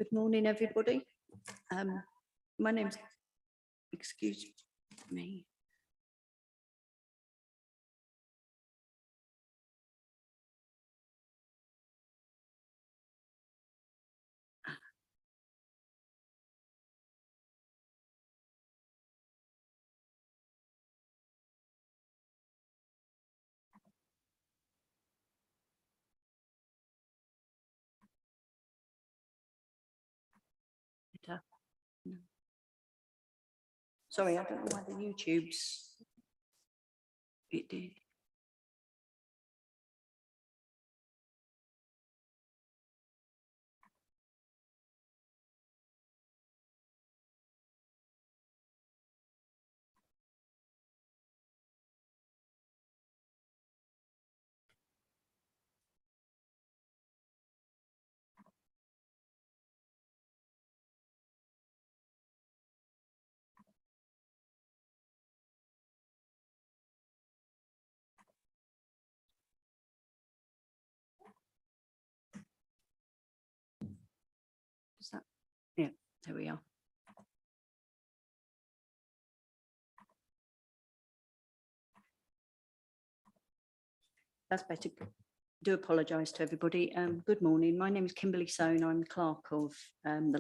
Good morning, everybody. My name's, excuse me. No. Sorry, I don't know why the YouTube's. It did. Is that? Yeah, there we are. That's better. Do apologise to everybody. Good morning. My name is Kimberly Sohn. I'm the clerk of the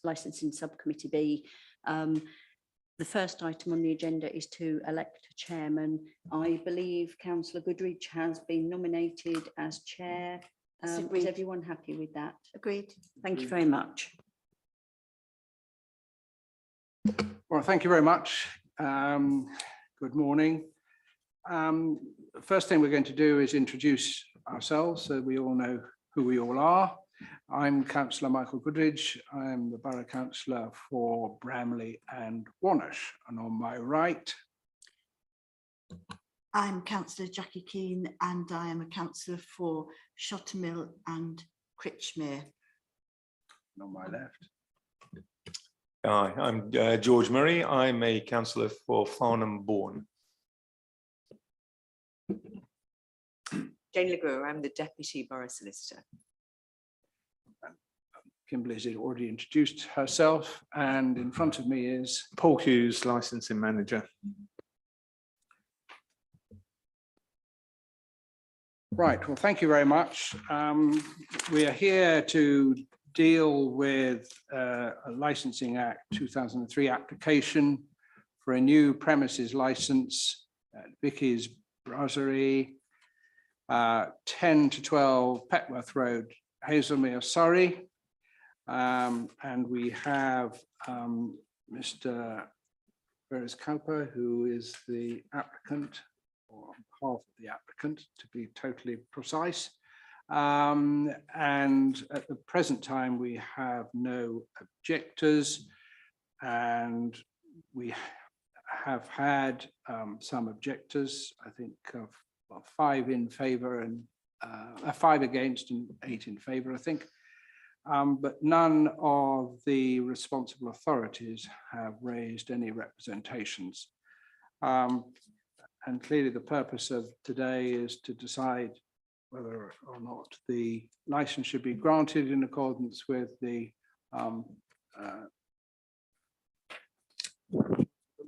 licensing subcommittee B. The first item on the agenda is to elect a chairman. I believe Councillor Goodridge has been nominated as chair. Is everyone happy with that? Agreed. Thank you very much. Well, thank you very much. Good morning. First thing we're going to do is introduce ourselves so we all know who we all are. I'm Councillor Michael Goodridge. I'm the Borough Councillor for Bramley and Warnosh. And on my right, I'm Councillor Jackie Keane and I am a councillor for Shottermill and Critchmere. and on my left. Hi, I'm George Murray. I'm a councillor for Farnham Bourne. Jane LeGroux, I'm the Deputy Borough Solicitor. Kimberly's already introduced herself, and in front of me is Paul Hughes, Licensing Manager. right. Well, thank you very much. We are here to deal with a Licensing Act 2003 application for a new premises license at Vicky's Brasserie, 10 to 12 Petworth Road, Hazelmere, Surrey. And we have Mr. Ferris Cowper, who is the applicant, or on behalf of the applicant, to be totally precise. And at the present time, we have no objectors, and we have had some objectors, I think of 5 in favour and 5 against and 8 in favour, I think. But none of the responsible authorities have raised any representations. And clearly the purpose of today is to decide whether or not the license should be granted in accordance with the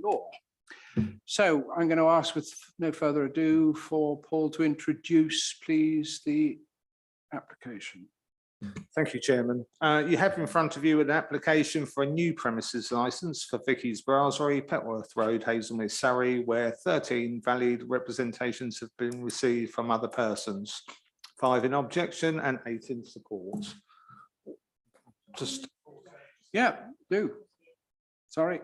law. So I'm going to ask, with no further ado, for Paul to introduce, please, the application. Thank you, Chairman. You have in front of you an application for a new premises licence for Vicky's Brasserie, Petworth Road, Hazelmere, Surrey, where 13 valid representations have been received from other persons, 5 in objection and 8 in support. Just Yeah, do. Sorry.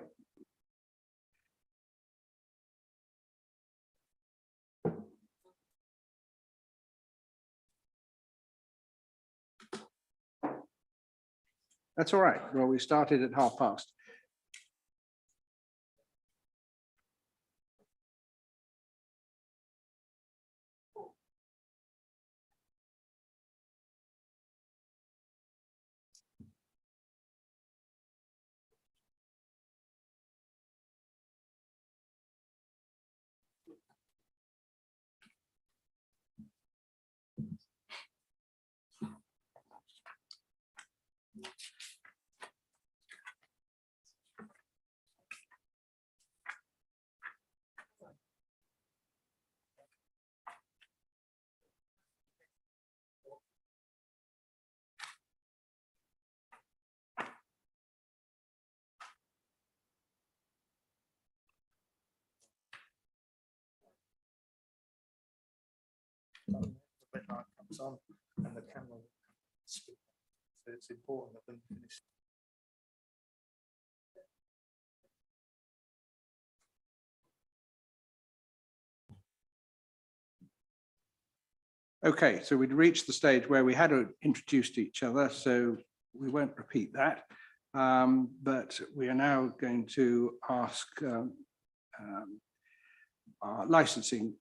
That's all right. Well, we started at past. The red light comes on and the camera speaks. So it's important that when you finish. Okay, so we'd reached the stage where we had introduced each other, so we won't repeat that. But we are now going to ask our licensing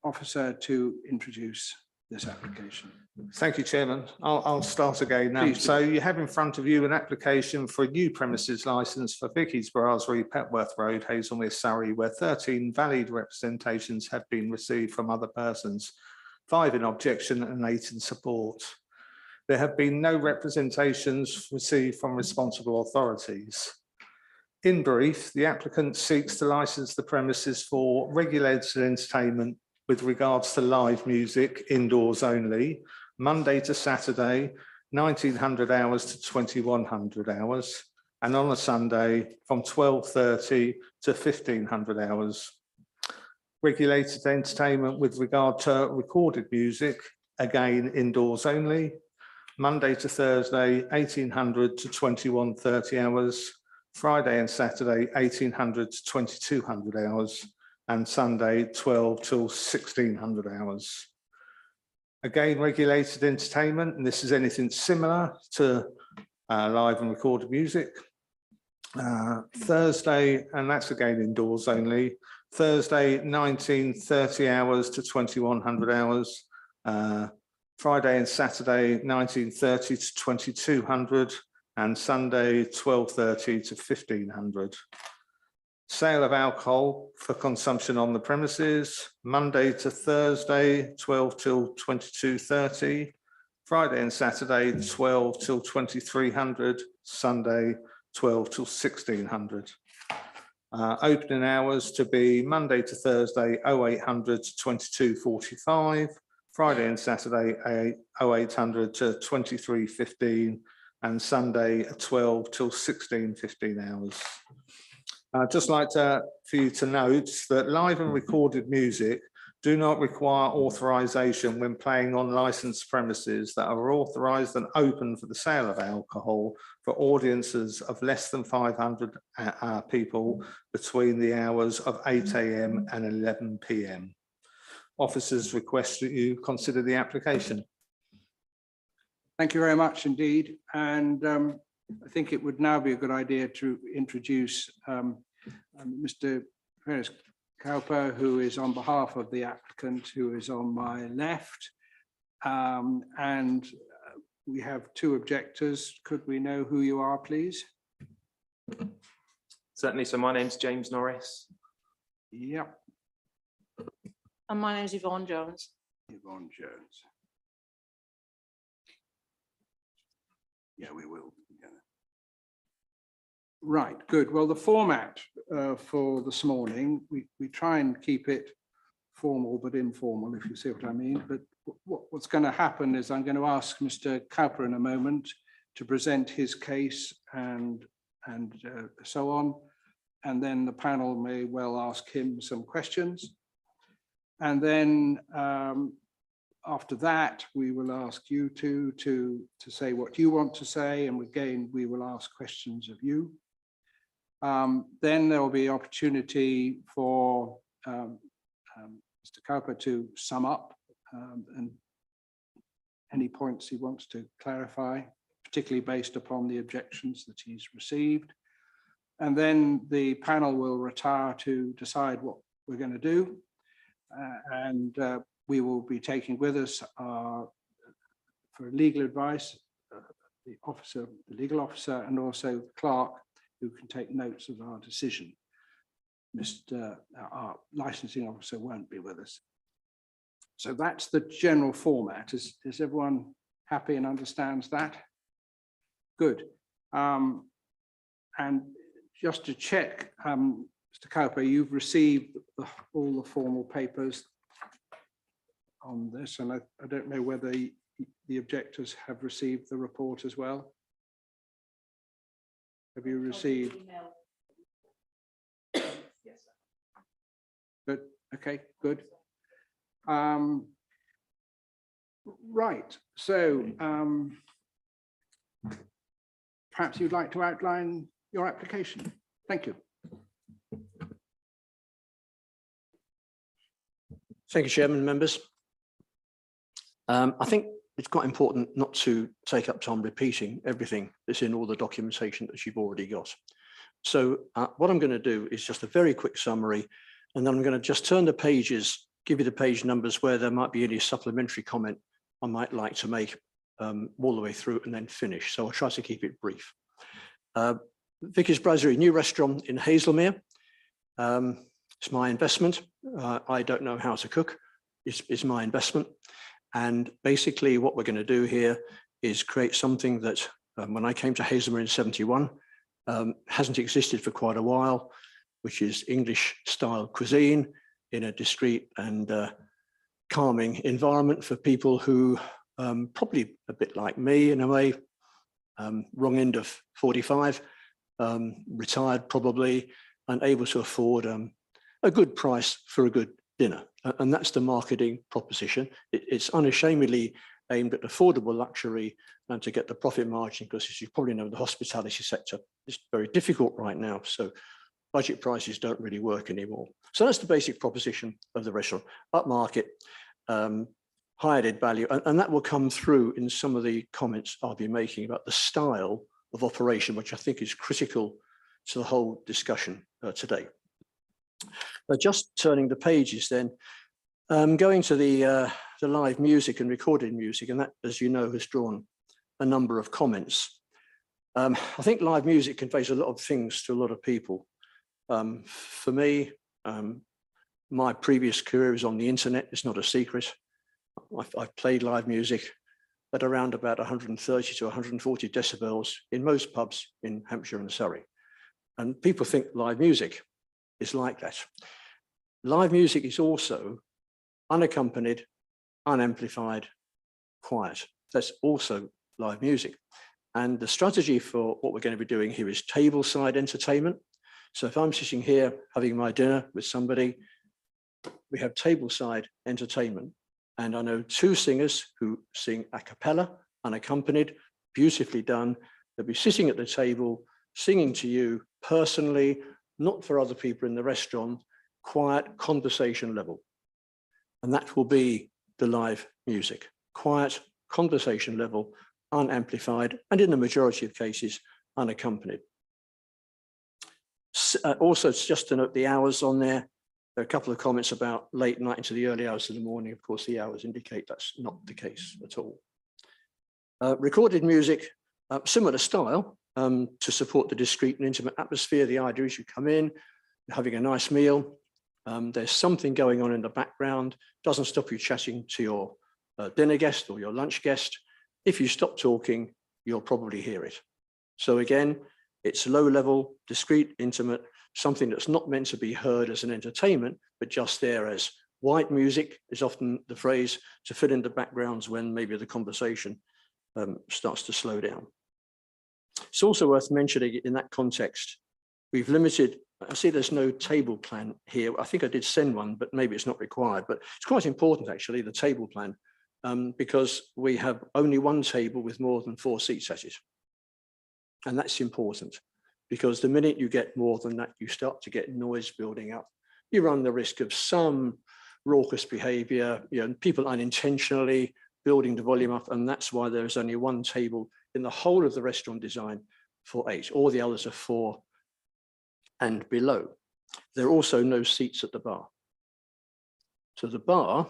officer to introduce this application. Thank you, Chairman. I'll start again now. Please do. So you have in front of you an application for a new premises licence for Vicky's Brasserie, Petworth Road, Hazelmere, Surrey, where 13 valid representations have been received from other persons, 5 in objection and 8 in support. There have been no representations received from responsible authorities. In brief, the applicant seeks to licence the premises for regulated entertainment with regards to live music indoors only, Monday to Saturday, 1900 hours to 2100 hours, and on a Sunday from 12:30 to 1500 hours. Regulated entertainment with regard to recorded music, again indoors only, Monday to Thursday, 1800 to 2130 hours, Friday and Saturday, 1800 to 2200 hours, and Sunday 12 till 1600 hours. Again, regulated entertainment, and this is anything similar to live and recorded music. Thursday, and that's again indoors only, Thursday 1930 hours to 2100 hours, Friday and Saturday 1930 to 2200, and Sunday 12:30 to 1500. Sale of alcohol for consumption on the premises, Monday to Thursday, 12 till 22:30, Friday and Saturday, 12 till 2300, Sunday, 12 till 1600. Opening hours to be Monday to Thursday, 0800 to 22:45, Friday and Saturday, 0800 to 23:15, and Sunday, 12 till 16:15 hours. I'd just like for you to note that live and recorded music do not require authorisation when playing on licensed premises that are authorised and open for the sale of alcohol for audiences of less than 500 people between the hours of 8 AM and 11 PM. Officers request that you consider the application. Thank you very much indeed. And I think it would now be a good idea to introduce Mr. Perez Cowper, who is on behalf of the applicant, who is on my left. And we have 2 objectors. Could we know who you are, please? Certainly. So my name's James Norris. Yep, And my name is Yvonne Jones. Yvonne Jones. Yeah, we will. Together. Right, good. Well, the format for this morning, we try and keep it formal but informal, if you see what I mean. But what's going to happen is I'm going to ask Mr. Cowper in a moment to present his case and so on. And then the panel may well ask him some questions. And then after that, we will ask you to say what you want to say. And again, we will ask questions of you. Then there will be opportunity for Mr. Cowper to sum up and any points he wants to clarify, particularly based upon the objections that he's received. And then the panel will retire to decide what we're going to do. And we will be taking with us for legal advice, the legal officer, and also the clerk, who can take notes of our decision. Our licensing officer won't be with us. So that's the general format. Is everyone happy and understands that? Good. And just to check, Mr. Cowper, you've received all the formal papers on this, and I don't know whether the objectors have received the report as well. Have you received? Good. Okay, good. Right. So perhaps you'd like to outline your application. Thank you. Thank you, Chairman, members. I think it's quite important not to take up time repeating everything that's in all the documentation that you've already got. So what I'm going to do is just a very quick summary, and then I'm going to just turn the pages, give you the page numbers where there might be any supplementary comment I might like to make all the way through, and then finish. So I'll try to keep it brief. Vicky's Brasserie, new restaurant in Hazelmere. It's my investment. I don't know how to cook. It's my investment. And basically what we're going to do here is create something that when I came to Hazelmere in 71, hasn't existed for quite a while, which is English style cuisine in a discreet and calming environment for people who probably a bit like me in a way, wrong end of 45, retired probably, and able to afford a good price for a good dinner. And that's the marketing proposition. It's unashamedly aimed at affordable luxury and to get the profit margin, because as you probably know, the hospitality sector is very difficult right now. So budget prices don't really work anymore. So that's the basic proposition of the restaurant: upmarket, high added value. And that will come through in some of the comments I'll be making about the style of operation, which I think is critical to the whole discussion today. Just turning the pages then, going to the live music and recorded music, and that, as you know, has drawn a number of comments. I think live music conveys a lot of things to a lot of people. For me, my previous career is on the internet. It's not a secret. I've played live music at around about 130 to 140 decibels in most pubs in Hampshire and Surrey. And people think live music is like that. Live music is also unaccompanied, unamplified, quiet. That's also live music. And the strategy for what we're going to be doing here is tableside entertainment. So if I'm sitting here having my dinner with somebody, we have tableside entertainment. And I know two singers who sing a cappella, unaccompanied, beautifully done. They'll be sitting at the table, singing to you personally, not for other people in the restaurant, quiet conversation level. And that will be the live music, quiet conversation level, unamplified, and in the majority of cases, unaccompanied. Also, just to note the hours on there, there are a couple of comments about late night into the early hours of the morning. Of course, the hours indicate that's not the case at all. Recorded music, similar style, to support the discreet and intimate atmosphere. The idea is you come in, you're having a nice meal, there's something going on in the background, doesn't stop you chatting to your dinner guest or your lunch guest. If you stop talking, you'll probably hear it. So again, it's low level, discreet, intimate, something that's not meant to be heard as an entertainment, but just there as white music is often the phrase to fill in the backgrounds when maybe the conversation starts to slow down. It's also worth mentioning in that context, we've limited, I see there's no table plan here. I think I did send one, but maybe it's not required, but it's quite important actually, the table plan, because we have only one table with more than 4 seats at it. And that's important because the minute you get more than that, you start to get noise building up. You run the risk of some raucous behavior, people unintentionally building the volume up. And that's why there's only one table in the whole of the restaurant design for 8. All the others are 4 and below. There are also no seats at the bar. So the bar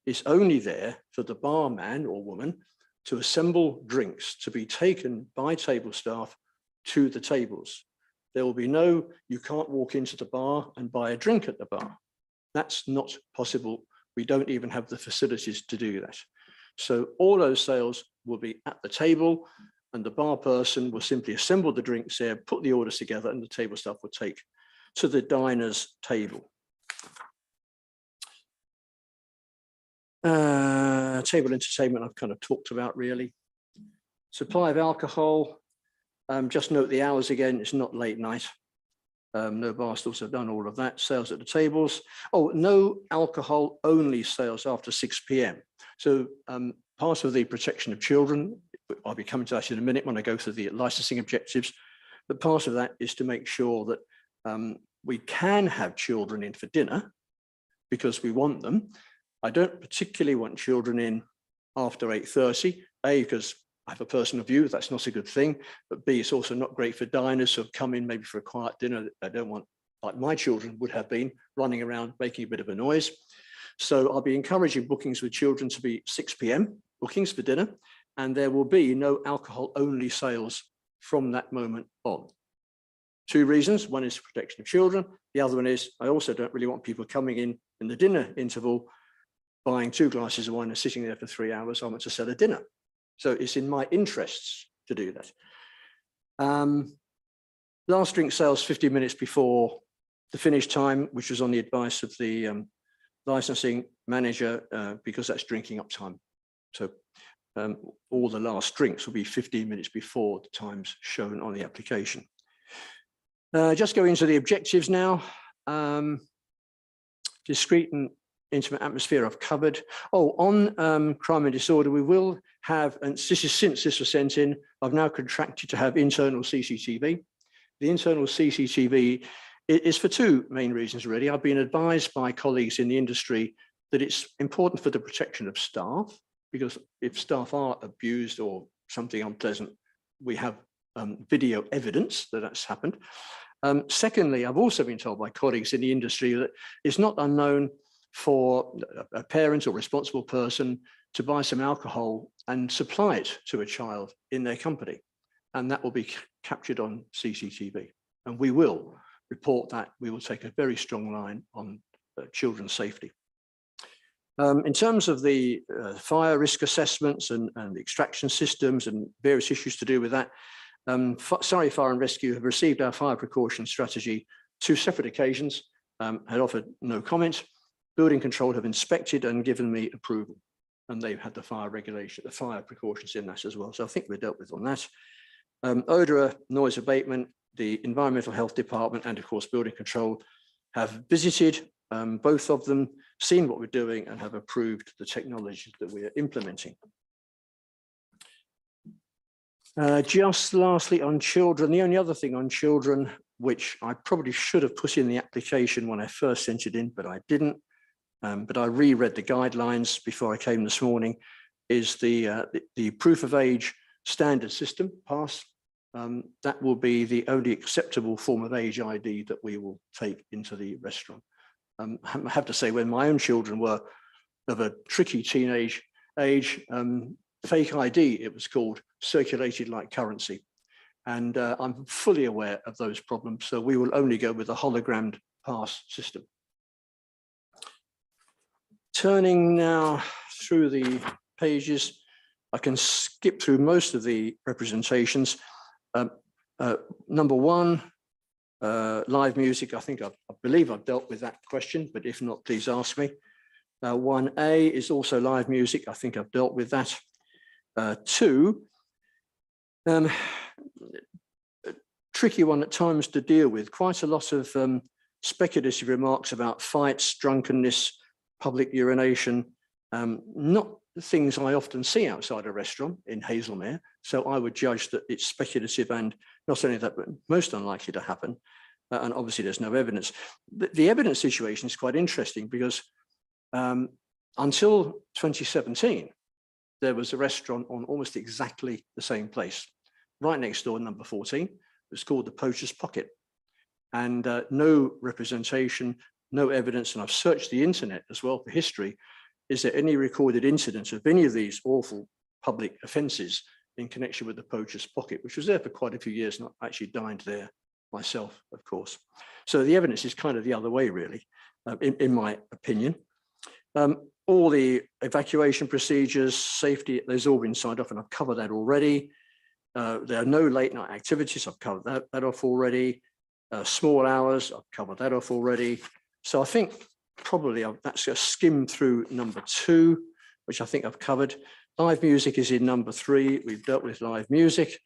is only there for the barman or woman to assemble drinks to be taken by table staff to the tables. There will be no, you can't walk into the bar and buy a drink at the bar. That's not possible. We don't even have the facilities to do that. So all those sales will be at the table. and the bar person will simply assemble the drinks there, put the orders together, and the table staff will take to the diner's table. Table entertainment I've kind of talked about really. Supply of alcohol, just note the hours again, it's not late night. No bar stools have done all of that. Sales at the tables. Oh, no alcohol only sales after 6 p.m. So part of the protection of children, I'll be coming to that in a minute when I go through the licensing objectives, but part of that is to make sure that we can have children in for dinner because we want them. I don't particularly want children in after 8:30, A, because I have a personal view, that's not a good thing, but B, it's also not great for diners who have come in maybe for a quiet dinner. I don't want, like my children would have been, running around making a bit of a noise. So I'll be encouraging bookings with children to be 6 p.m. bookings for dinner, and there will be no alcohol only sales from that moment on. 2 reasons. One is protection of children. The other one is I also don't really want people coming in the dinner interval, buying 2 glasses of wine and sitting there for 3 hours. I want to sell a dinner. So it's in my interests to do that. Last drink sales 15 minutes before the finish time, which was on the advice of the licensing manager, because that's drinking up time. So all the last drinks will be 15 minutes before the times shown on the application. Just go into the objectives now. Discreet and intimate atmosphere I've covered. Oh, on crime and disorder, we will have, and this is since this was sent in, I've now contracted to have internal CCTV. The internal CCTV is for 2 main reasons, really. I've been advised by colleagues in the industry that it's important for the protection of staff, because if staff are abused or something unpleasant, we have video evidence that that's happened. Secondly, I've also been told by colleagues in the industry that it's not unknown for a parent or responsible person to buy some alcohol and supply it to a child in their company. And that will be captured on CCTV. And we will report that. We will take a very strong line on children's safety. In terms of the fire risk assessments and the extraction systems and various issues to do with that, Surrey Fire and Rescue have received our fire precaution strategy 2 separate occasions, had offered no comment. Building control have inspected and given me approval, and they've had the fire regulation, the fire precautions in that as well. So I think we're dealt with on that. Odour, noise abatement, the Environmental Health Department and of course Building Control have visited both of them, seen what we're doing and have approved the technology that we're implementing. Just lastly on children, the only other thing on children, which I probably should have put in the application when I first sent it in, but I didn't, but I reread the guidelines before I came this morning, is the proof of age standard system, PASS. That will be the only acceptable form of age ID that we will take into the restaurant. I have to say, when my own children were of a tricky teenage age, fake ID, it was called, circulated like currency. And I'm fully aware of those problems. So we will only go with a hologrammed PASS system. Turning now through the pages, I can skip through most of the representations. Number 1, live music. I believe I've dealt with that question, but if not, please ask me. 1A is also live music. I think I've dealt with that. 2, tricky one at times to deal with. Quite a lot of speculative remarks about fights, drunkenness, public urination, not things I often see outside a restaurant in Haslemere. So I would judge that it's speculative and not only that, but most unlikely to happen. And obviously there's no evidence. The evidence situation is quite interesting because until 2017, there was a restaurant on almost exactly the same place, right next door, number 14. It was called the Poacher's Pocket. And no representation, no evidence, and I've searched the internet as well for history. Is there any recorded incidents of any of these awful public offences in connection with the Poacher's Pocket, which was there for quite a few years, and I actually dined there myself, of course. So the evidence is kind of the other way, really, in my opinion. All the evacuation procedures, safety, those all been signed off, and I've covered that already. There are no late night activities. I've covered that off already. Small hours, I've covered that off already. So I think probably that's a skim through number 2, which I think I've covered. Live music is in number 3. We've dealt with live music.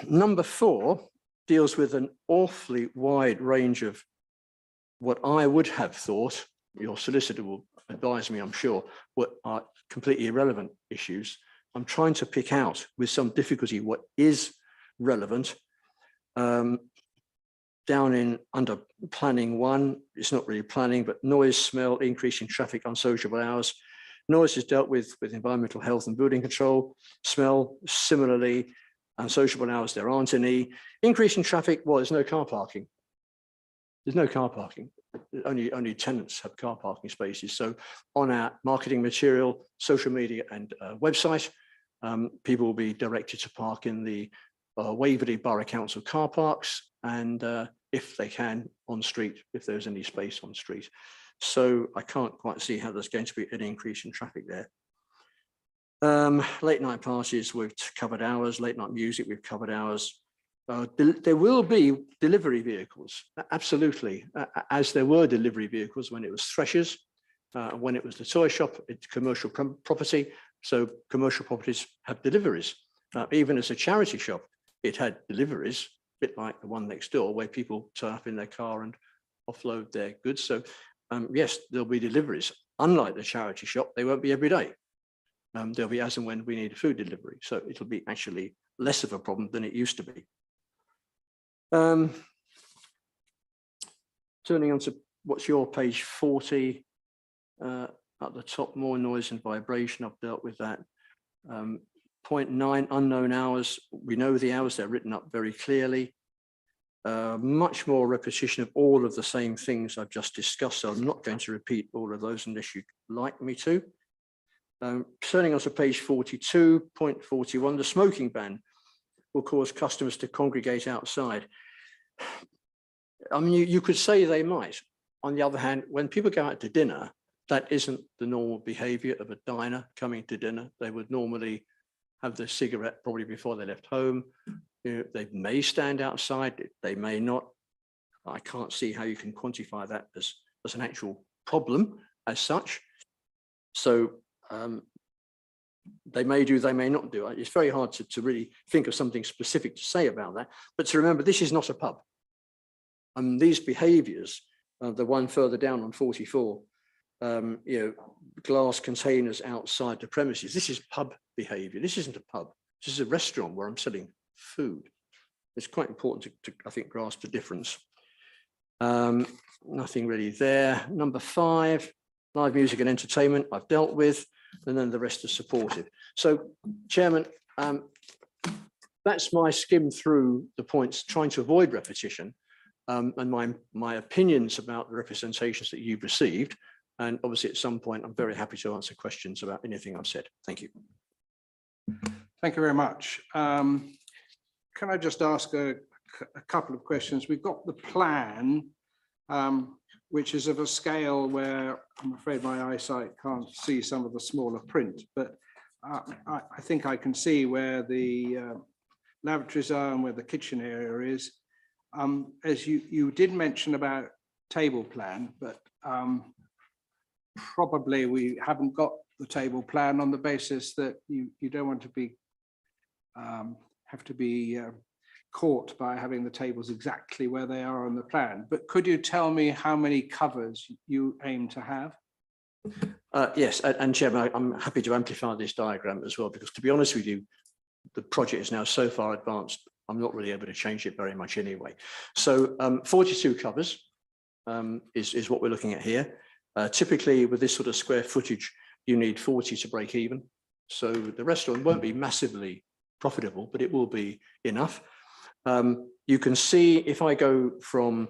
Number 4 deals with an awfully wide range of what I would have thought, your solicitor will advise me, I'm sure, what are completely irrelevant issues. I'm trying to pick out with some difficulty what is relevant. Down in under planning 1, it's not really planning, but noise, smell, increase in traffic, unsociable hours. Noise is dealt with environmental health and building control. Smell, similarly, unsociable hours, there aren't any. Increase in traffic, well, there's no car parking. There's no car parking. Only tenants have car parking spaces. So on our marketing material, social media and website, people will be directed to park in the Waverley Borough Council car parks, and if they can, on street, if there's any space on street. So I can't quite see how there's going to be an increase in traffic there. Late night parties, we've covered hours. Late night music, we've covered hours. There will be delivery vehicles, absolutely, as there were delivery vehicles when it was Threshers, when it was the toy shop, it's commercial property. So commercial properties have deliveries. Even as a charity shop, it had deliveries, a bit like the one next door, where people turn up in their car and offload their goods. So yes, there'll be deliveries. Unlike the charity shop, they won't be every day. There'll be as and when we need a food delivery. So it'll be actually less of a problem than it used to be. Turning on to what's your page 40, at the top, more noise and vibration. I've dealt with that. Point 9, unknown hours. We know the hours, they're written up very clearly. Much more repetition of all of the same things I've just discussed. So I'm not going to repeat all of those unless you'd like me to. Turning on to page 42, point 41, the smoking ban will cause customers to congregate outside. I mean, you could say they might. On the other hand, when people go out to dinner, that isn't the normal behavior of a diner coming to dinner. They would normally have their cigarette probably before they left home. You know, they may stand outside, they may not. I can't see how you can quantify that as an actual problem as such. So they may do, they may not do. It's very hard to really think of something specific to say about that. But to remember, this is not a pub. These behaviours, the one further down on 44, you know, glass containers outside the premises. This is pub behaviour. This isn't a pub. This is a restaurant where I'm selling food. It's quite important to I think, grasp the difference. Nothing really there. Number 5, live music and entertainment I've dealt with, and then the rest are supportive. So, Chairman, that's my skim through the points, trying to avoid repetition, and my opinions about the representations that you've received. And obviously, at some point, I'm very happy to answer questions about anything I've said. Thank you. Thank you very much. Can I just ask a couple of questions? We've got the plan, which is of a scale where I'm afraid my eyesight can't see some of the smaller print, but I think I can see where the lavatories are and where the kitchen area is. As you did mention about table plan, but probably we haven't got the table plan on the basis that you don't want to be have to be caught by having the tables exactly where they are on the plan. But could you tell me how many covers you aim to have? Yes, and Chairman, I'm happy to amplify this diagram as well, because to be honest with you, the project is now so far advanced, I'm not really able to change it very much anyway. So 42 covers is what we're looking at here. Typically with this sort of square footage, you need 40 to break even. So the restaurant won't be massively profitable, but it will be enough. You can see if I go from,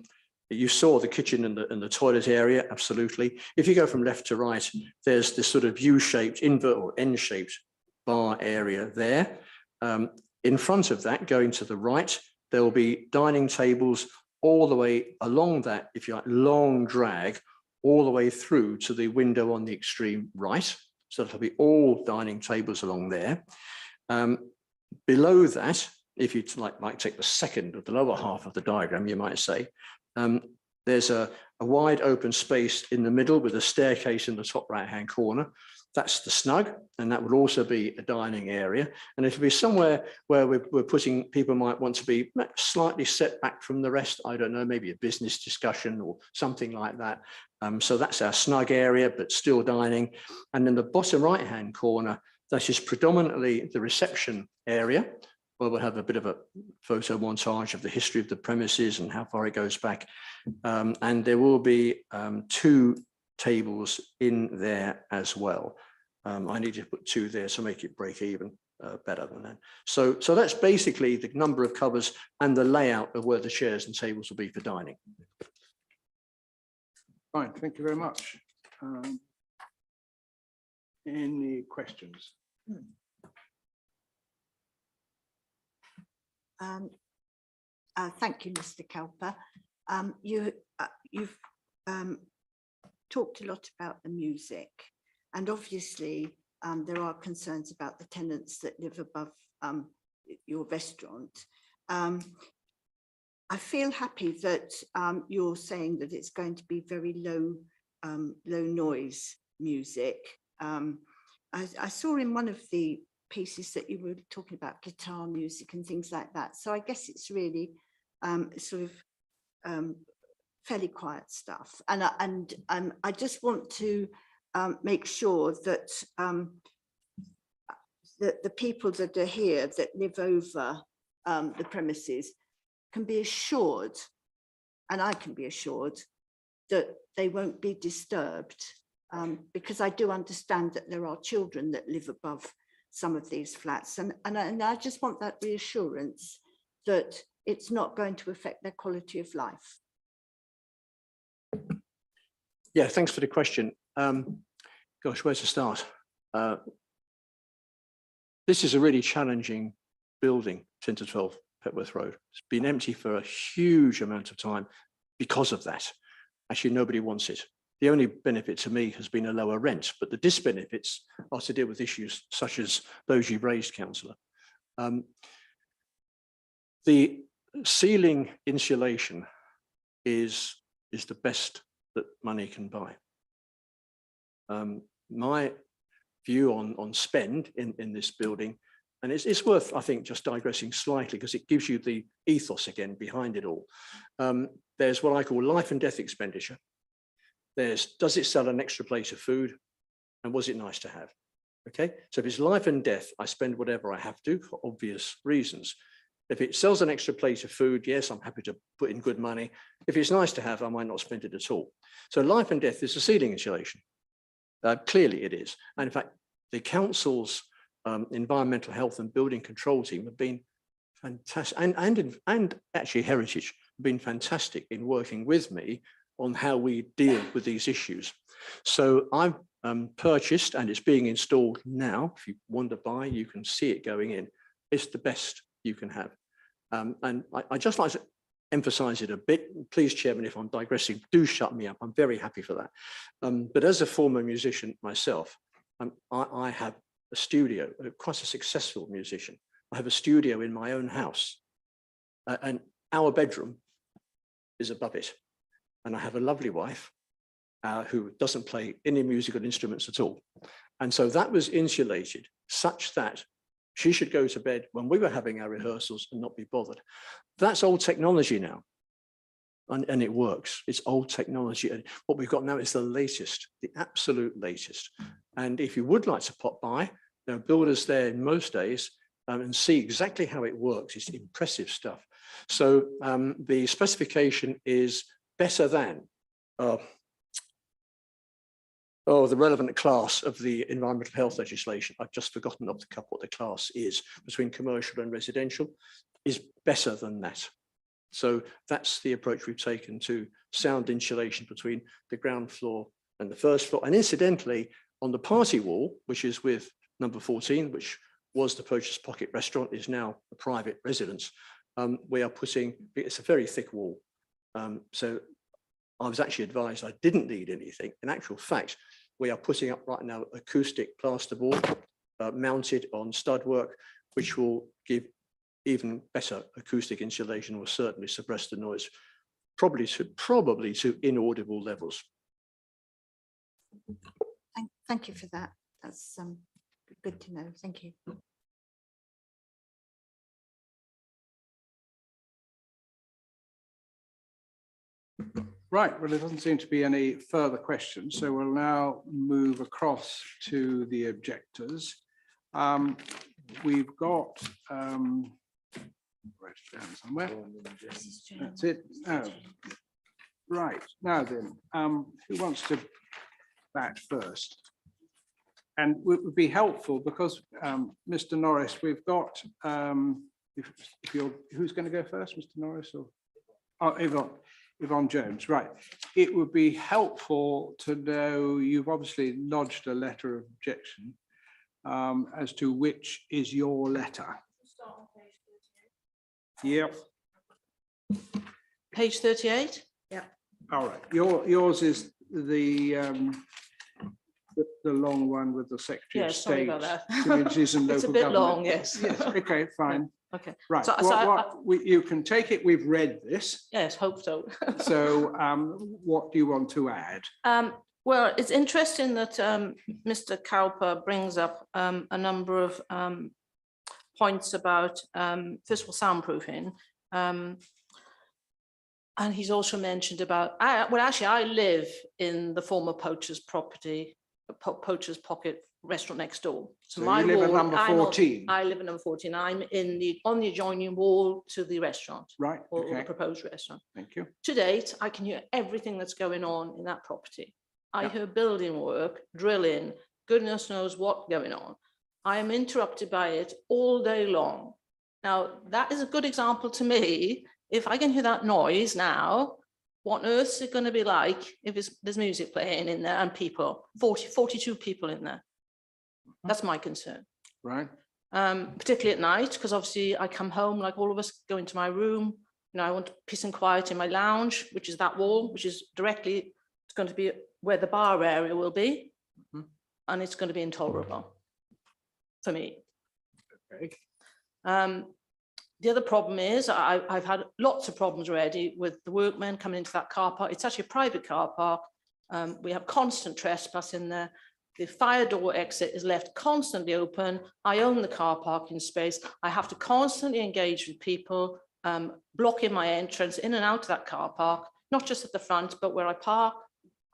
you saw the kitchen and the toilet area, absolutely. If you go from left to right, there's this sort of U-shaped, invert or N-shaped bar area there. In front of that, going to the right, there will be dining tables all the way along that, if you like, long drag, all the way through to the window on the extreme right. So it'll be all dining tables along there. Below that, if you might take the second of the lower half of the diagram, you might say, there's a wide open space in the middle with a staircase in the top right-hand corner. That's the snug, and that would also be a dining area. And it'll be somewhere where we're putting, people might want to be slightly set back from the rest. I don't know, maybe a business discussion or something like that. So that's our snug area, but still dining. And in the bottom right-hand corner, that is predominantly the reception area, where we'll have a bit of a photo montage of the history of the premises and how far it goes back. And there will be 2 tables in there as well. I need to put 2 there to make it break even better than that. So that's basically the number of covers and the layout of where the chairs and tables will be for dining. Fine, thank you very much. Any questions? Thank you, Mr. Kelper. You've talked a lot about the music, and obviously there are concerns about the tenants that live above your restaurant. I feel happy that you're saying that it's going to be very low noise music. I saw in one of the pieces that you were talking about guitar music and things like that. So I guess it's really sort of fairly quiet stuff. And I just want to make sure that the people that are here that live over the premises can be assured, and I can be assured, that they won't be disturbed, because I do understand that there are children that live above some of these flats, and I just want that reassurance that it's not going to affect their quality of life. Yeah, thanks for the question. Gosh, where to start? This is a really challenging building, 10 to 12 Petworth Road. It's been empty for a huge amount of time because of that. Actually, nobody wants it. The only benefit to me has been a lower rent, but the disbenefits are to deal with issues such as those you've raised, Councillor. The ceiling insulation is the best that money can buy. My view on spend in this building, and it's worth, I think, just digressing slightly because it gives you the ethos again behind it all. There's what I call life and death expenditure. There's, does it sell an extra plate of food? And was it nice to have? Okay, so if it's life and death, I spend whatever I have to for obvious reasons. If it sells an extra plate of food, yes, I'm happy to put in good money. If it's nice to have, I might not spend it at all. So life and death is the ceiling insulation. Clearly it is. And in fact, the council's environmental health and building control team have been fantastic, and actually Heritage have been fantastic in working with me on how we deal with these issues. So I've purchased, and it's being installed now. If you wander by, you can see it going in. It's the best you can have. And I just like to emphasize it a bit. Please, Chairman, if I'm digressing, do shut me up. I'm very happy for that. But as a former musician myself, I have a studio, quite a successful musician. I have a studio in my own house, and our bedroom is above it. And I have a lovely wife who doesn't play any musical instruments at all. And so that was insulated such that she should go to bed when we were having our rehearsals and not be bothered. That's old technology now. And it works. It's old technology. And what we've got now is the latest, the absolute latest. And if you would like to pop by, there are builders there in most days and see exactly how it works. It's impressive stuff. So the specification is better than the relevant class of the environmental health legislation. I've just forgotten off the cuff what the class is between commercial and residential, is better than that. So that's the approach we've taken to sound insulation between the ground floor and the first floor. And incidentally, on the party wall, which is with number 14, which was the Poacher's Pocket restaurant, is now a private residence. We are putting, it's a very thick wall. So I was actually advised I didn't need anything. In actual fact, we are putting up right now acoustic plasterboard mounted on stud work which will give even better acoustic insulation or certainly suppress the noise, probably to inaudible levels. Thank you for that. That's good to know. Thank you. Right, well, there doesn't seem to be any further questions, so we'll now move across to the objectors. We've got, write it down somewhere. That's it. Oh, right, now then, who wants to bat first? And it would be helpful because, Mr. Norris, we've got, if you're, who's going to go first, Mr. Norris or? Oh, Yvonne Jones, right. It would be helpful to know, you've obviously lodged a letter of objection as to which is your letter. Yep. Page 38. All right. Yours is the long one with the Secretary Yeah, of sorry State. about that. Communities and It's a local bit government. long, yes. Yes, okay, fine. Okay. Right. So- You can take it, we've read this. Yes, hope so. So what do you want to add? Well, it's interesting that Mr. Cowper brings up a number of points about, first of all, soundproofing. And he's also mentioned about, well, actually, I live in the former Poacher's property, Poacher's Pocket restaurant next door. So you live at wall- number I'm on- 14? I live at number 14. I'm on the adjoining wall to the restaurant Right, or the okay, proposed restaurant. thank you. To date, I can hear everything that's going on in that property. I Yeah. hear building work, drilling, goodness knows what going on. I am interrupted by it all day long. Now, that is a good example to me. If I can hear that noise now, what on earth is it going to be like if there's music playing in there and people, 42 people in there? That's my concern. Right, Particularly at night, because obviously I come home like all of us, go into my room. You know, I want peace and quiet in my lounge, which is that wall, which is directly, it's going to be where the bar area will be. Mhm. And it's going to be intolerable for me. okay. The other problem is I've had lots of problems already with the workmen coming into that car park. It's actually a private car park. We have constant trespass in there. The fire door exit is left constantly open. I own the car parking space. I have to constantly engage with people, blocking my entrance in and out of that car park, not just at the front, but where I park.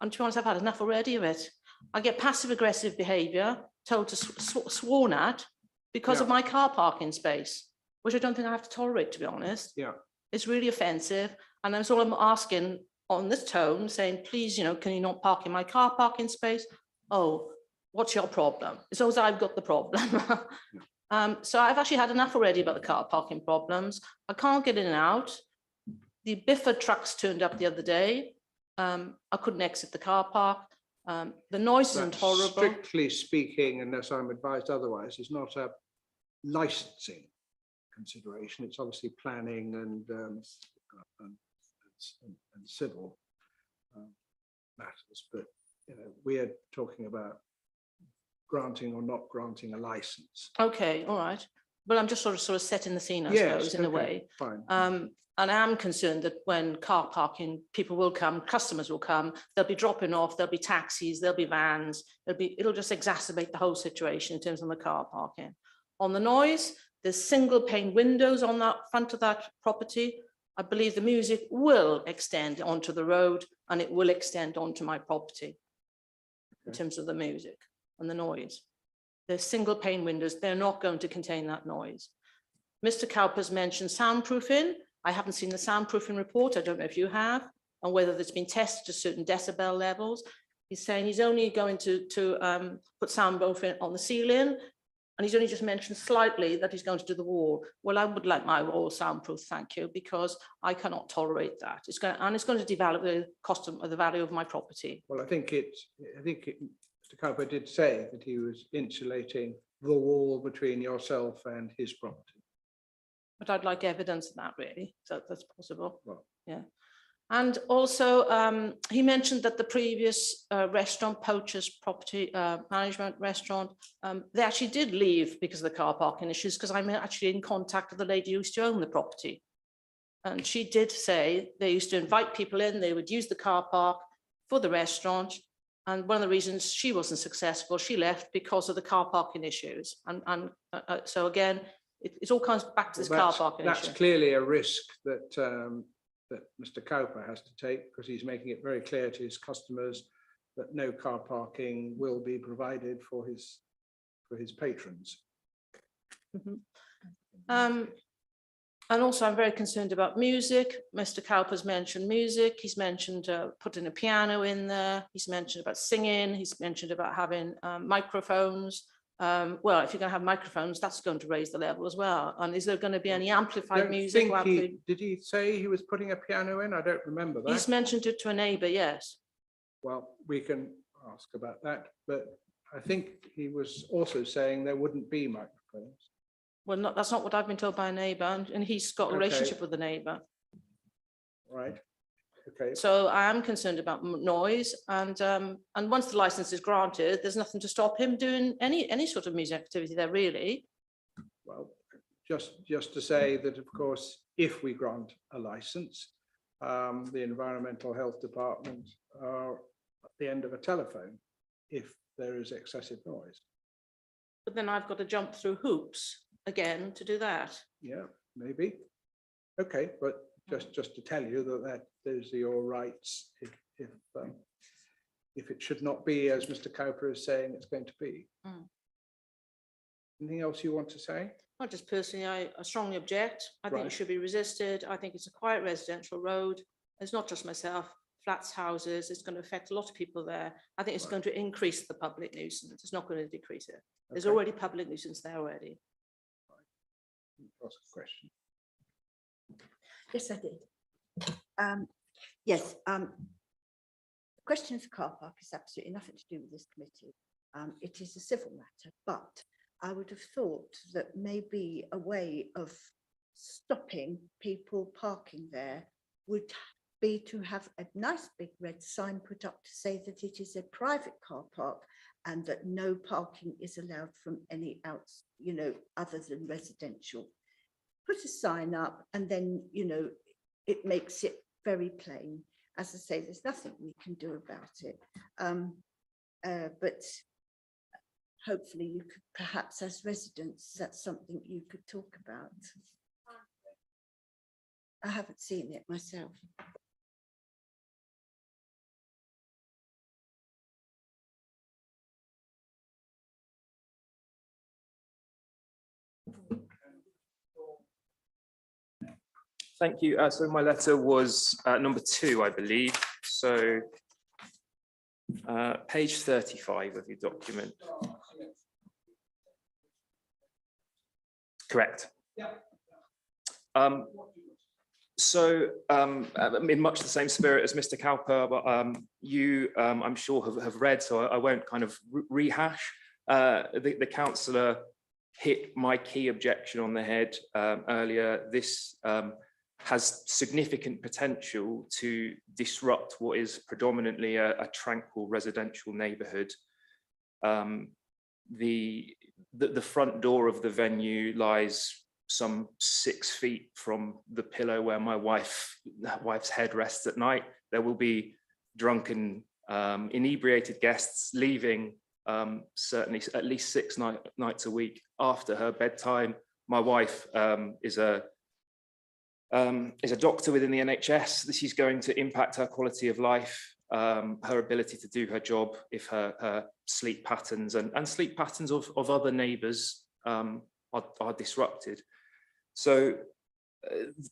And to be honest, I've had enough already of it. I get passive aggressive behavior, told to sworn at because of Yeah. my car parking space, which I don't think I have to tolerate, to be honest. Yeah. It's really offensive. And that's all I'm asking on this tone, saying, please, you know, can you not park in my car parking space? Oh, what's your problem? It's always I've got the problem. So I've actually had enough already about the car parking problems. I can't get in and out. The Bifford trucks turned up the other day. I couldn't exit the car park. The noise is That intolerable. strictly speaking, unless I'm advised otherwise, is not a licensing consideration. It's obviously planning and civil matters, but you know, we are talking about granting or not granting a license. Okay, all right. Well, I'm just sort of setting the scene, I Yes, suppose, in a okay, way. fine. And I am concerned that when car parking, people will come, customers will come, they'll be dropping off, there'll be taxis, there'll be vans, it'll just exacerbate the whole situation in terms of the car parking. On the noise, there's single pane windows on that front of that property. I believe the music will extend onto the road and it will extend onto my property in Okay. terms of the music and the noise. There's single pane windows, they're not going to contain that noise. Mr. Cowper's mentioned soundproofing. I haven't seen the soundproofing report. I don't know if you have, and whether there's been tested to certain decibel levels. He's saying he's only going to put soundproofing on the ceiling, and he's only just mentioned slightly that he's going to do the wall. Well, I would like my wall soundproof, thank you, because I cannot tolerate that. It's going to develop the cost of the value of my property. Well, I think Mr. Cowper did say that he was insulating the wall between yourself and his property. But I'd like evidence of that, really, so that's possible. Well. Yeah. And also, he mentioned that the previous restaurant, Poacher's Property Management Restaurant, they actually did leave because of the car parking issues, because I'm actually in contact with the lady who used to own the property. And she did say they used to invite people in, they would use the car park for the restaurant. And one of the reasons she wasn't successful, she left because of the car parking issues. And so again, it all comes back to this car parking issue. That's clearly a risk that that Mr. Cowper has to take, because he's making it very clear to his customers that no car parking will be provided for his patrons. And also, I'm very concerned about music. Mr. Cowper's mentioned music. He's mentioned putting a piano in there. He's mentioned about singing. He's mentioned about having microphones. Well, if you're going to have microphones, that's going to raise the level as well. And is there going to be any amplified music? Did he say he was putting a piano in? I don't remember that. He's mentioned it to a neighbour, yes. Well, we can ask about that, but I think he was also saying there wouldn't be microphones. Well, that's not what I've been told by a neighbour, and he's got a Okay. relationship with the neighbour. Right, okay. So I am concerned about noise, and once the licence is granted, there's nothing to stop him doing any sort of music activity there, really. Well, just to say that, of course, if we grant a license, the Environmental Health Department are at the end of a telephone if there is excessive noise. But then I've got to jump through hoops again to do that. Yeah, maybe. Okay, but just to tell you that those are your rights if it should not be as Mr. Cowper is saying it's going to be. Anything else you want to say? Not just personally, I strongly object. I think it Right. should be resisted. I think it's a quiet residential road. It's not just myself, flats, houses. It's going to affect a lot of people there. I think it's Right. going to increase the public nuisance. It's not going to decrease it. There's Okay. already public nuisance there already. Ask a question. Yes, I did. Yes, the question of the car park is absolutely nothing to do with this committee. It is a civil matter, but I would have thought that maybe a way of stopping people parking there would be to have a nice big red sign put up to say that it is a private car park and that no parking is allowed from any outs, other than residential. Put a sign up and then, it makes it very plain. As I say, there's nothing we can do about it. But hopefully you could, perhaps as residents, that's something you could talk about. I haven't seen it myself. Thank you. So my letter was number 2, I believe. So page 35 of your document. Correct. Yeah. In much the same spirit as Mr. Cowper, but you, I'm sure, have read, so I won't kind of rehash. The councillor hit my key objection on the head earlier. This has significant potential to disrupt what is predominantly a tranquil residential neighbourhood. The front door of the venue lies some 6 feet from the pillow where my wife's head rests at night. There will be drunken, inebriated guests leaving certainly at least 6 nights a week after her bedtime. My wife is a doctor within the NHS. This is going to impact her quality of life, her ability to do her job if her sleep patterns and sleep patterns of other neighbours are disrupted. So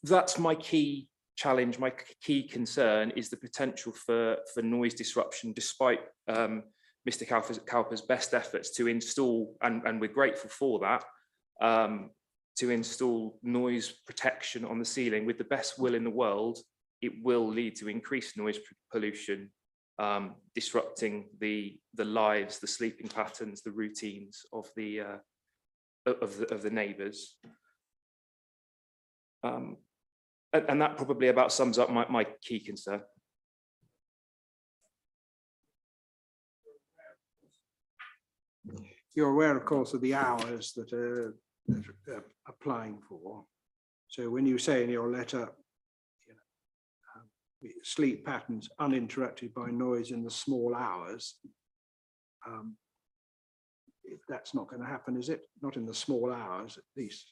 that's my key challenge, my key concern is the potential for noise disruption, despite Mr. Cowper's best efforts to install, and we're grateful for that, to install noise protection on the ceiling. With the best will in the world, it will lead to increased noise pollution, disrupting the lives, the sleeping patterns, the routines of the neighbours. And that probably about sums up my key concern. You're aware, of course, of the hours that are applying for. So when you say in your letter, sleep patterns uninterrupted by noise in the small hours, that's not going to happen, is it? Not in the small hours, at least.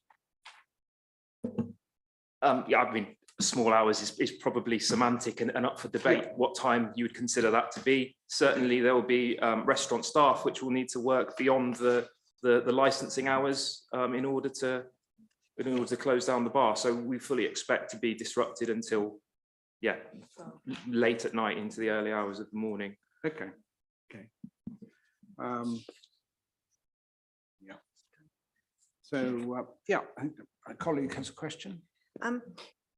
Yeah, I mean, small hours is probably semantic and up for debate, what time you would consider that to be. Certainly there will be restaurant staff which will need to work beyond the licensing hours in order to close down the bar. So we fully expect to be disrupted until, yeah, late at night into the early hours of the morning. Okay. Yeah. So, yeah, I think a colleague has a question.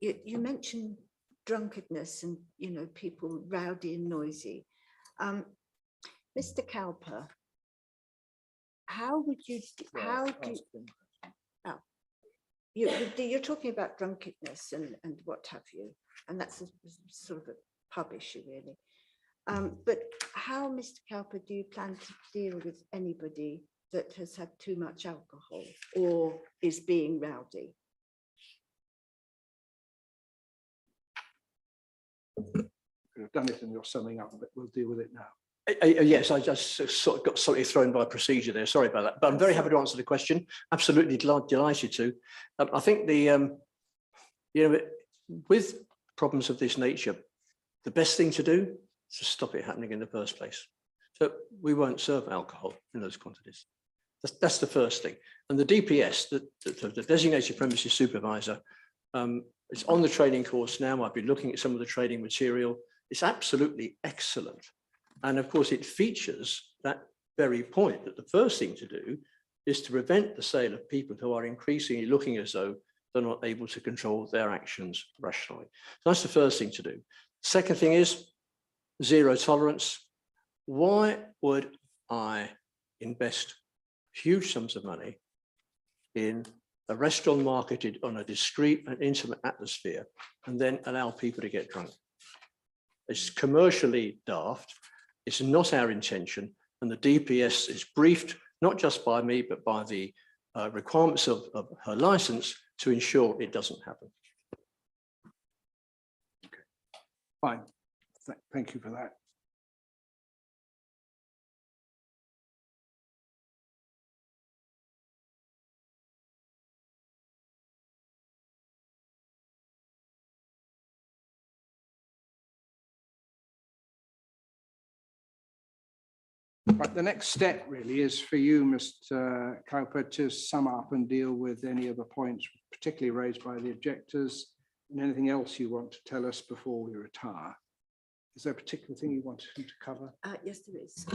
You mentioned drunkenness and, you know, people rowdy and noisy. Mr. Cowper, you're talking about drunkenness and what have you, and that's a sort of a pub issue really. But how, Mr. Cowper, do you plan to deal with anybody that has had too much alcohol or is being rowdy? Could have done it in your summing up, but we'll deal with it now. Yes, I just sort of got something thrown by procedure there. Sorry about that, but I'm very happy to answer the question. Absolutely delighted to. I think the, you know, with problems of this nature, the best thing to do is to stop it happening in the first place. So we won't serve alcohol in those quantities. That's the first thing. And the DPS, the designated premises supervisor, it's on the training course now. I've been looking at some of the training material. It's absolutely excellent. And of course, it features that very point that the first thing to do is to prevent the sale of people who are increasingly looking as though they're not able to control their actions rationally. So that's the first thing to do. Second thing is zero tolerance. Why would I invest huge sums of money in a restaurant marketed on a discreet and intimate atmosphere and then allow people to get drunk? It's commercially daft. It's not our intention. And the DPS is briefed, not just by me, but by the requirements of her license to ensure it doesn't happen. Okay. Fine. Thank you for that. Right, the next step really is for you, Mr. Cowper, to sum up and deal with any of the points particularly raised by the objectors and anything else you want to tell us before we retire. Is there a particular thing you want to cover? Yes, there is.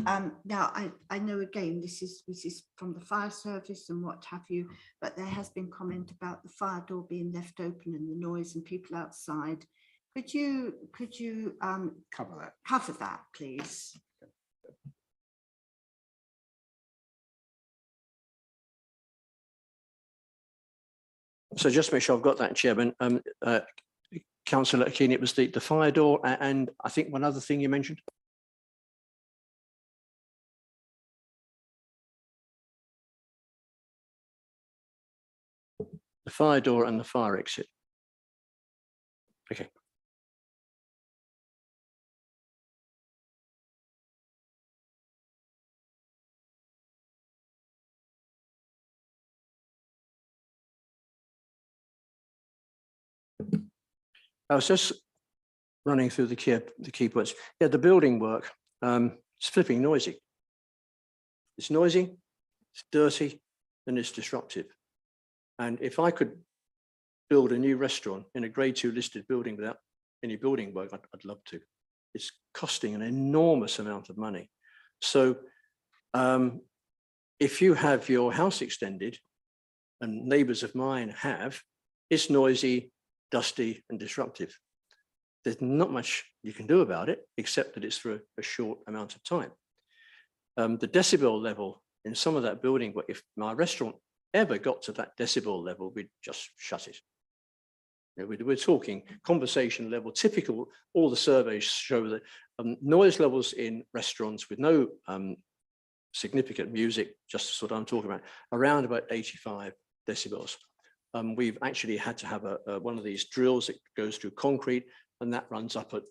Now, I know again, this is from the fire service and what have you, but there has been comment about the fire door being left open and the noise and people outside. Could you Cover that, please? So just to make sure I've got that, Chairman, Councillor Keane, it was the fire door and I think one other thing you mentioned. The fire door and the fire exit. Okay. I was just running through the key points. Yeah, the building work, it's flipping noisy. It's noisy, it's dirty, and it's disruptive. And if I could build a new restaurant in a grade 2 listed building without any building work, I'd love to. It's costing an enormous amount of money. So if you have your house extended, and neighbours of mine have, it's noisy, dusty and disruptive. There's not much you can do about it, except that it's for a short amount of time. The decibel level in some of that building, but if my restaurant ever got to that decibel level, we'd just shut it. We're talking conversation level, typical, all the surveys show that noise levels in restaurants with no significant music, just what I'm talking about, around about 85 decibels. We've actually had to have one of these drills that goes through concrete, and that runs up at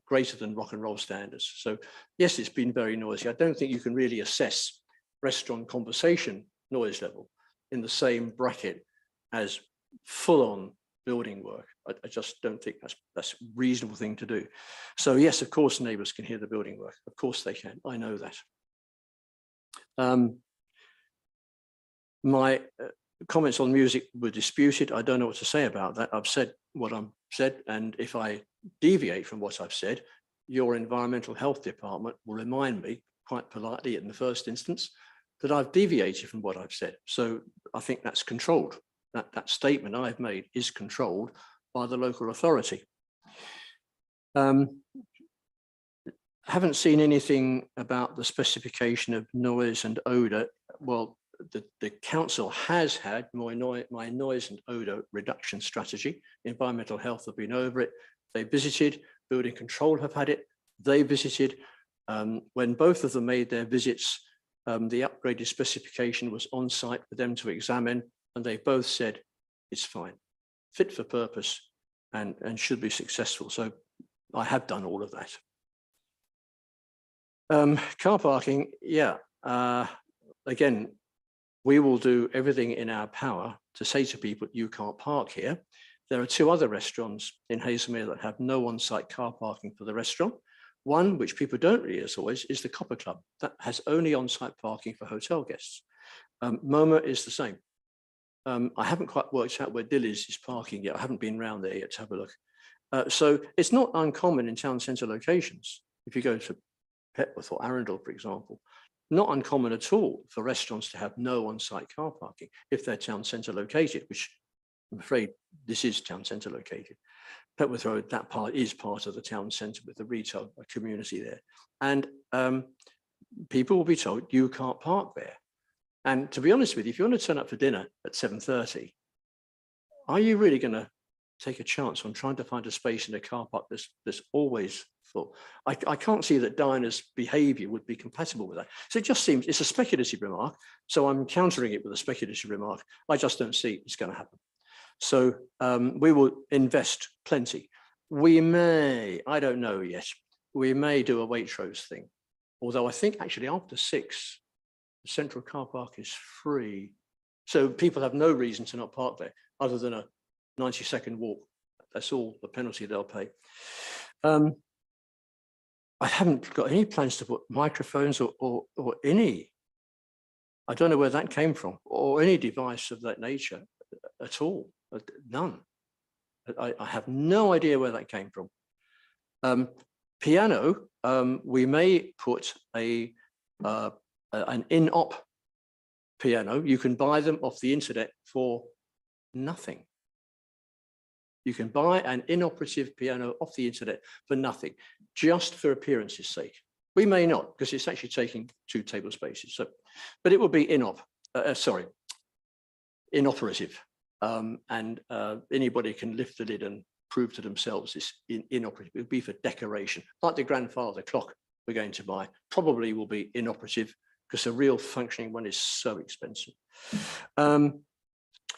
greater than rock and roll standards. So yes, it's been very noisy. I don't think you can really assess restaurant conversation noise level in the same bracket as full-on building work. I just don't think that's a reasonable thing to do. So yes, of course, neighbours can hear the building work. Of course they can. I know that. My comments on music were disputed. I don't know what to say about that. I've said what I've said, and if I deviate from what I've said, your environmental health department will remind me quite politely in the first instance that I've deviated from what I've said. So I think that's controlled. That statement I've made is controlled by the local authority. Haven't seen anything about the specification of noise and odour. Well, the council has had my noise and odour reduction strategy. Environmental health have been over it. They visited, building control have had it. They visited. When both of them made their visits, the upgraded specification was on site for them to examine, and they both said it's fine, fit for purpose, and should be successful. So I have done all of that. Car parking, yeah. Again, we will do everything in our power to say to people, you can't park here. There are two other restaurants in Hazelmere that have no on-site car parking for the restaurant. One, which people don't realize always, is the Copper Club. That has only on-site parking for hotel guests. MoMA is the same. I haven't quite worked out where Dilly's is parking yet. I haven't been around there yet to have a look. So it's not uncommon in town centre locations. If you go to Petworth or Arundel, for example, not uncommon at all for restaurants to have no on-site car parking if they're town centre located, which I'm afraid this is town centre located. Petworth Road, that part is part of the town centre with the retail community there. And people will be told you can't park there. And to be honest with you, if you want to turn up for dinner at 7:30, are you really going to take a chance on trying to find a space in a car park that's always full? I can't see that diners' behaviour would be compatible with that. So it just seems, it's a speculative remark. So I'm countering it with a speculative remark. I just don't see it's going to happen. So we will invest plenty. We may, I don't know yet, we may do a Waitrose thing. Although I think actually after 6, the central car park is free. So people have no reason to not park there other than a 90-second walk. That's all the penalty they'll pay. I haven't got any plans to put microphones or any, I don't know where that came from, or any device of that nature at all. None. I have no idea where that came from. Piano, we may put an in-op piano. You can buy them off the internet for nothing. You can buy an inoperative piano off the internet for nothing, just for appearance's sake. We may not, because it's actually taking 2 table spaces. So, but it will be inoperative. And anybody can lift the lid and prove to themselves it's inoperative. It will be for decoration, like the grandfather clock we're going to buy. Probably will be inoperative because a real functioning one is so expensive.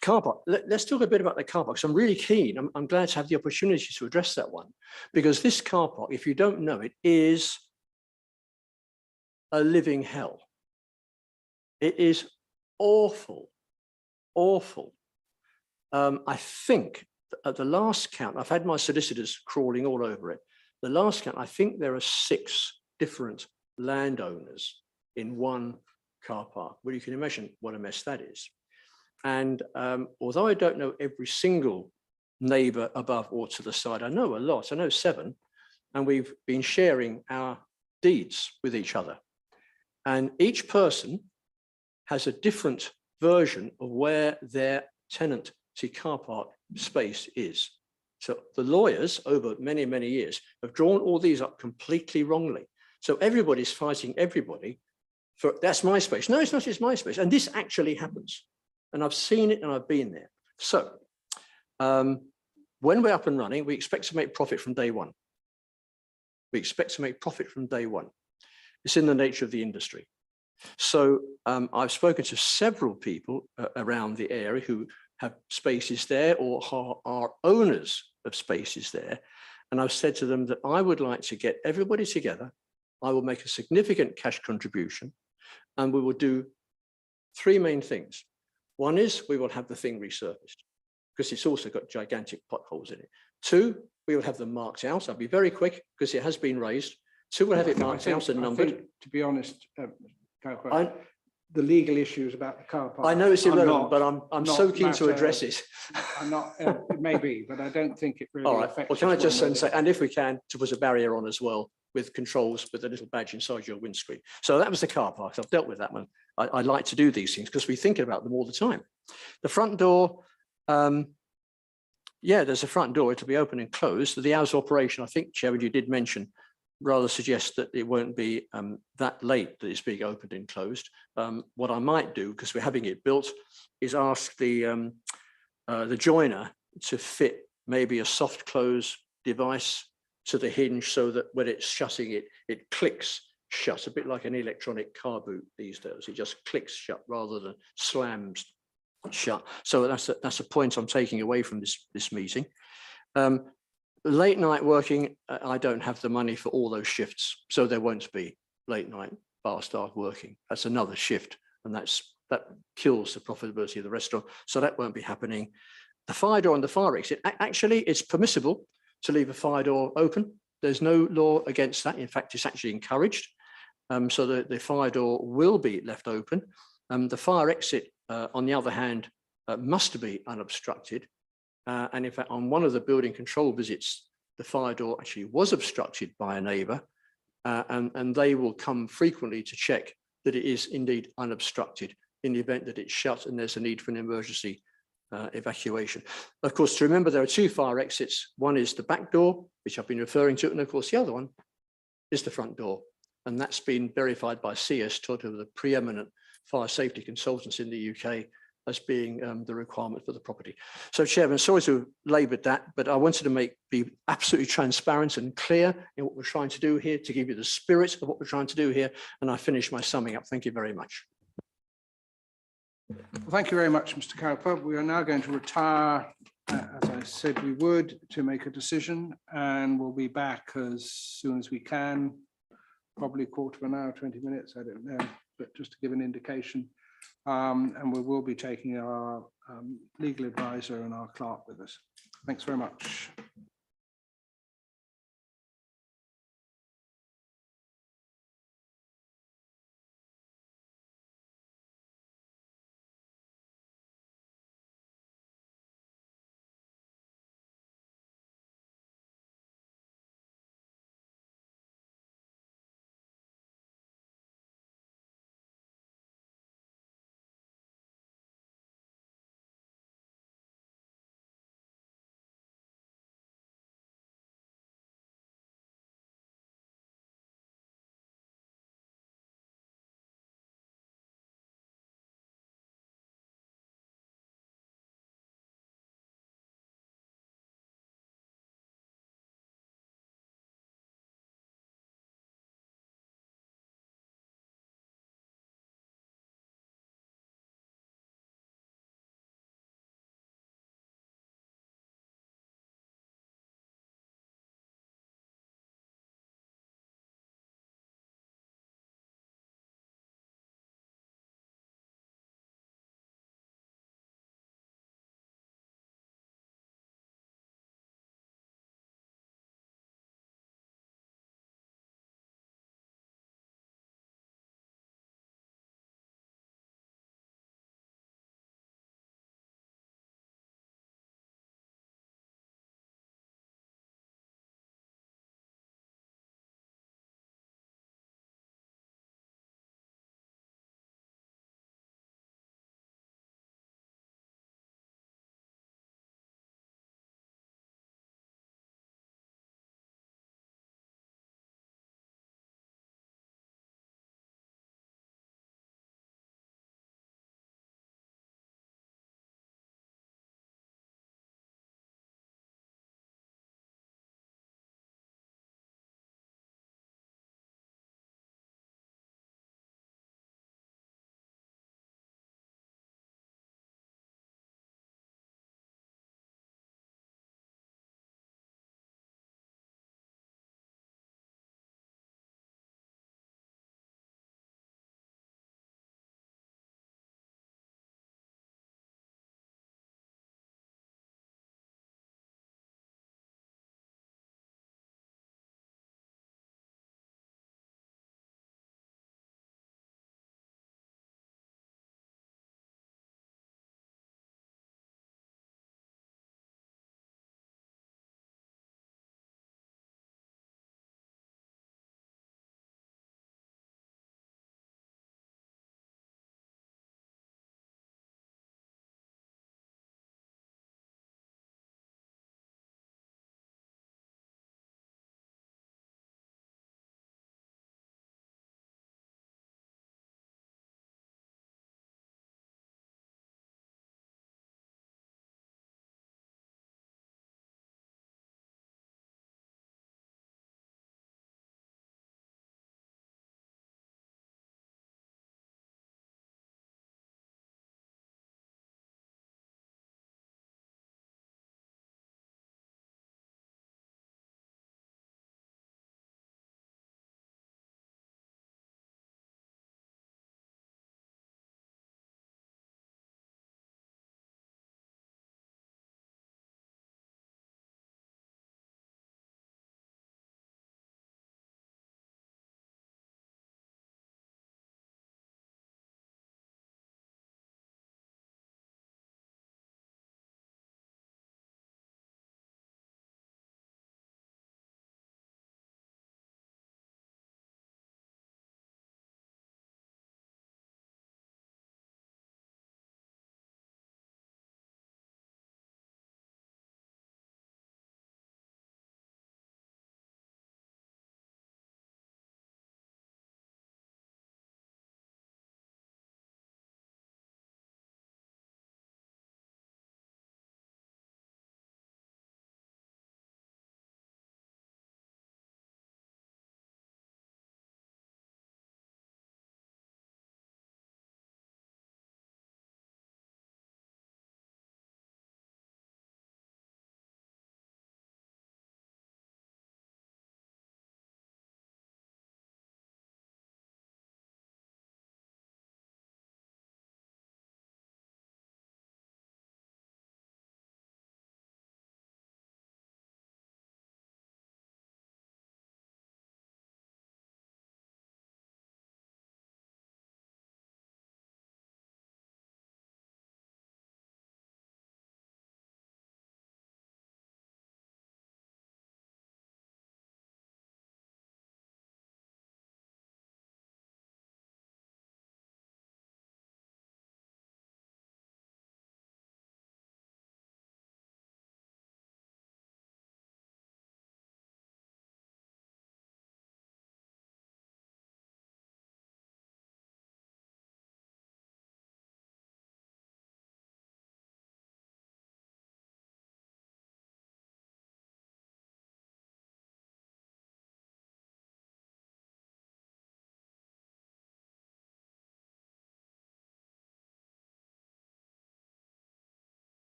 Car park. Let's talk a bit about the car park. So I'm really keen. I'm glad to have the opportunity to address that one, because this car park, if you don't know it, is a living hell. It is awful, awful. I think at the last count, I've had my solicitors crawling all over it. The last count, I think there are 6 different landowners in one car park. Well, you can imagine what a mess that is. And although I don't know every single neighbour above or to the side, I know a lot. I know 7, and we've been sharing our deeds with each other. And each person has a different version of where their tenancy car park space is. So the lawyers over many, many years have drawn all these up completely wrongly. So everybody's fighting everybody for, that's my space. No, it's not, it's my space. And this actually happens. And I've seen it and I've been there. So when we're up and running, we expect to make profit from day one. We expect to make profit from day one. It's in the nature of the industry. So I've spoken to several people around the area who have spaces there or are owners of spaces there. And I've said to them that I would like to get everybody together. I will make a significant cash contribution and we will do three main things. One is we will have the thing resurfaced because it's also got gigantic potholes in it. Two, we will have them marked out. I'll be very quick because it has been raised. Two, we'll have it marked out and numbered. To be honest, the legal issues about the car park. I know it's are irrelevant, not- but I'm so not keen to matter- address it. I'm not, it may be, but I don't think it really All right, affects. well, can I us just one way or say, the and if we can, to put a barrier on as well with controls with a little badge inside your windscreen. So that was the car parks. I've dealt with that one. I like to do these things because we think about them all the time. The front door, yeah, there's a front door. It'll be open and closed. The hours of operation, I think, Chairman, you did mention, rather suggest that it won't be that late that it's being opened and closed. What I might do, because we're having it built, is ask the joiner to fit maybe a soft close device to the hinge so that when it's shutting it, it clicks shut, a bit like an electronic car boot these days. It just clicks shut rather than slams shut. So that's a point I'm taking away from this meeting. Late night working, I don't have the money for all those shifts, so there won't be late night bar staff working. That's another shift, and that kills the profitability of the restaurant. So that won't be happening. The fire door and the fire exit, actually, it's permissible to leave a fire door open. There's no law against that. In fact, it's actually encouraged. So the fire door will be left open. The fire exit, on the other hand, must be unobstructed. And in fact, on one of the building control visits, the fire door actually was obstructed by a neighbour, and they will come frequently to check that it is indeed unobstructed in the event that it's shut and there's a need for an emergency evacuation. Of course, to remember, there are two fire exits. One is the back door, which I've been referring to, and of course, the other one is the front door. And that's been verified by CS, sort of the preeminent fire safety consultants in the UK, as being the requirement for the property. So, Chairman, sorry to have laboured that, but I wanted to be absolutely transparent and clear in what we're trying to do here, to give you the spirit of what we're trying to do here. And I finish my summing up. Thank you very much. Well, thank you very much, Mr. Cowper. We are now going to retire, as I said we would, to make a decision, and we'll be back as soon as we can, probably a quarter of an hour, 20 minutes, I don't know, but just to give an indication. And we will be taking our legal advisor and our clerk with us. Thanks very much.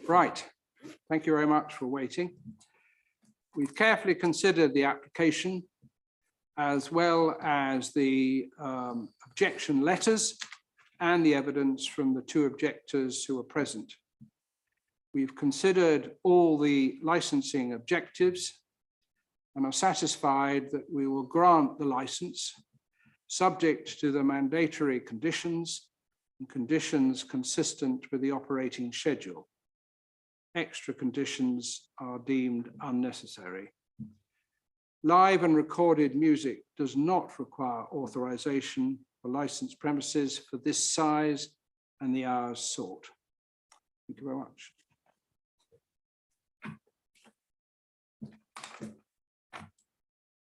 Right, thank you very much for waiting. We've carefully considered the application as well as the objection letters and the evidence from the two objectors who are present. We've considered all the licensing objectives and are satisfied that we will grant the license subject to the mandatory conditions and conditions consistent with the operating schedule. Extra conditions are deemed unnecessary. Live and recorded music does not require authorization for licensed premises for this size and the hours sought. Thank you very much.